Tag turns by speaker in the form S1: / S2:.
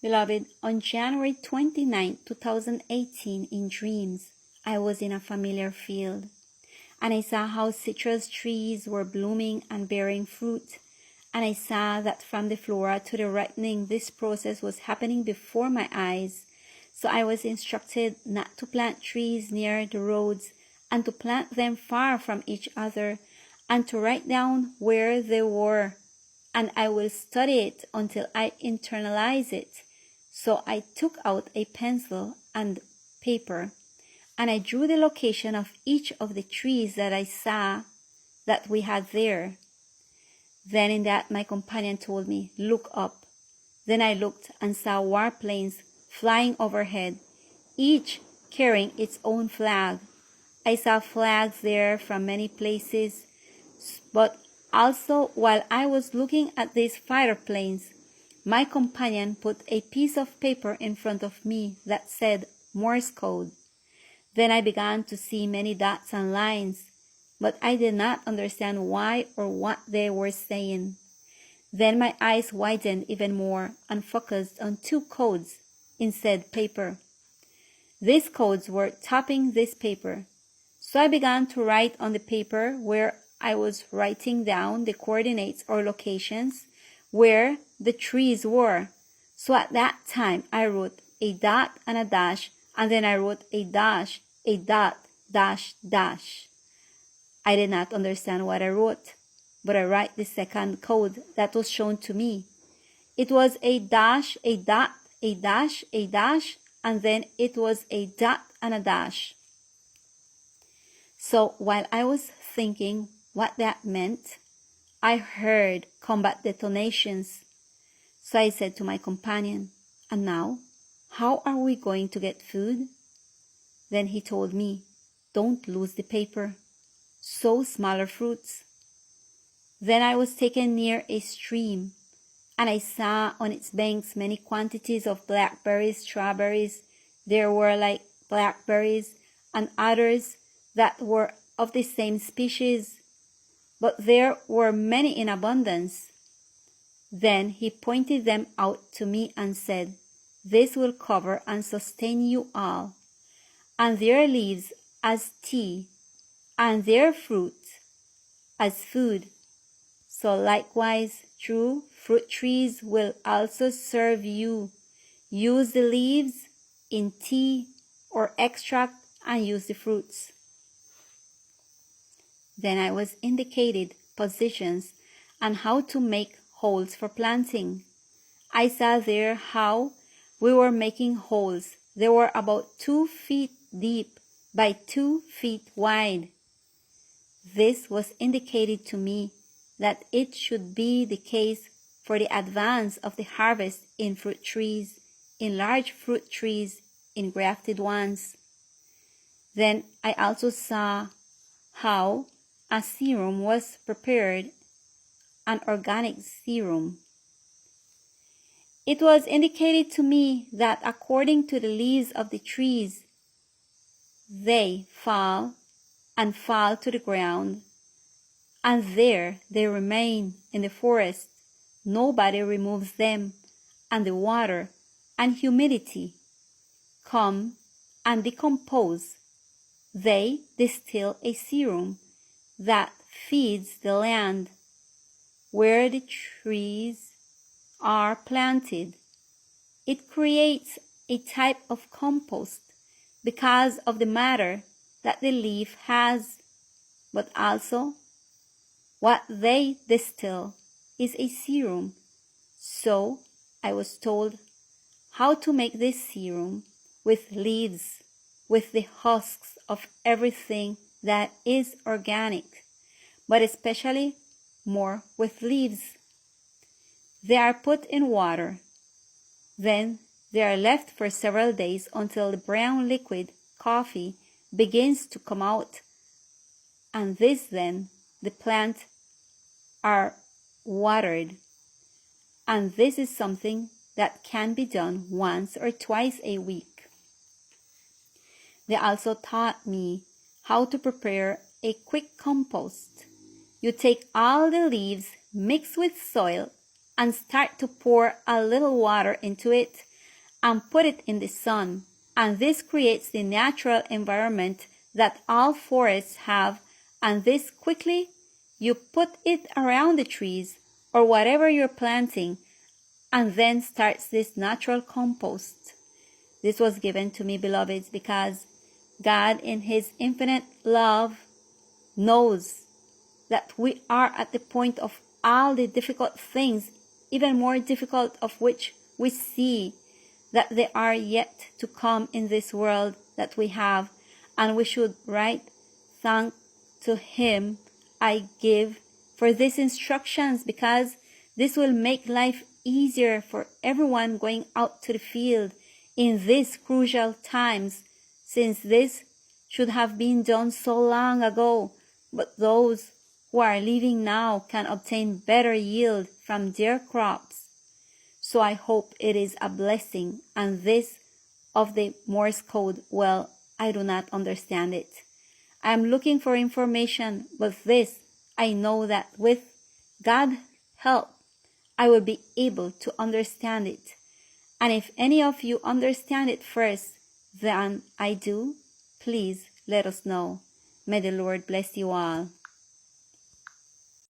S1: Beloved, on January 29, 2018, in dreams, I was in a familiar field, and I saw how citrus trees were blooming and bearing fruit, and I saw that from the flora to the ripening, this process was happening before my eyes. So I was instructed not to plant trees near the roads, and to plant them far from each other, and to write down where they were, and I will study it until I internalize it. So I took out a pencil and paper, and I drew the location of each of the trees that I saw that we had there. Then in that my companion told me, "Look up." Then I looked and saw warplanes flying overhead, each carrying its own flag. I saw flags there from many places, but also while I was looking at these fighter planes, my companion put a piece of paper in front of me that said Morse code. Then I began to see many dots and lines, but I did not understand why or what they were saying. Then my eyes widened even more and focused on two codes in said paper. These codes were topping this paper. So I began to write on the paper where I was writing down the coordinates or locations where the trees were. So at that time I wrote a dot and a dash, and then I wrote a dash, a dot, dash, dash. I did not understand what I wrote, but I write the second code that was shown to me. It was a dash, a dot, a dash, a dash, and then it was a dot and a dash. So while I was thinking what that meant, I heard combat detonations. So I said to my companion, "And now, how are we going to get food?" Then he told me, "Don't lose the paper. Sow smaller fruits." Then I was taken near a stream, and I saw on its banks many quantities of blackberries, strawberries. There were like blackberries and others that were of the same species, but there were many in abundance. Then he pointed them out to me and said, "This will cover and sustain you all, and their leaves as tea, and their fruit as food. So likewise, true fruit trees will also serve you. Use the leaves in tea or extract and use the fruits." Then I was indicated positions and how to make holes for planting. I saw there how we were making holes. They were about 2 feet deep by 2 feet wide. This was indicated to me that it should be the case for the advance of the harvest in fruit trees, in large fruit trees, in grafted ones. Then I also saw how a serum was prepared, an organic serum. It was indicated to me that according to the leaves of the trees, they fall and fall to the ground, and there they remain in the forest. Nobody removes them, and the water and humidity come and decompose. They distill a serum that feeds the land where the trees are planted. It creates a type of compost because of the matter that the leaf has, but also what they distill is a serum. So I was told how to make this serum with leaves, with the husks of everything that is organic, but especially more with leaves. They are put in water. Then they are left for several days until the brown liquid coffee begins to come out. And this then the plant are watered. And this is something that can be done once or twice a week. They also taught me how to prepare a quick compost. You take all the leaves, mix with soil, and start to pour a little water into it and put it in the sun, and this creates the natural environment that all forests have, and this quickly you put it around the trees or whatever you're planting, and then starts this natural compost. This was given to me, beloveds, because God in His infinite love knows that we are at the point of all the difficult things, even more difficult of which we see that they are yet to come in this world that we have, and we should write thank to Him I give for these instructions, because this will make life easier for everyone going out to the field in these crucial times, since this should have been done so long ago, but those who are living now can obtain better yield from their crops. So I hope it is a blessing, and this of the Morse code, well, I do not understand it. I am looking for information, but this, I know that with God's help, I will be able to understand it. And if any of you understand it first than I do, please let us know. May the Lord bless you all.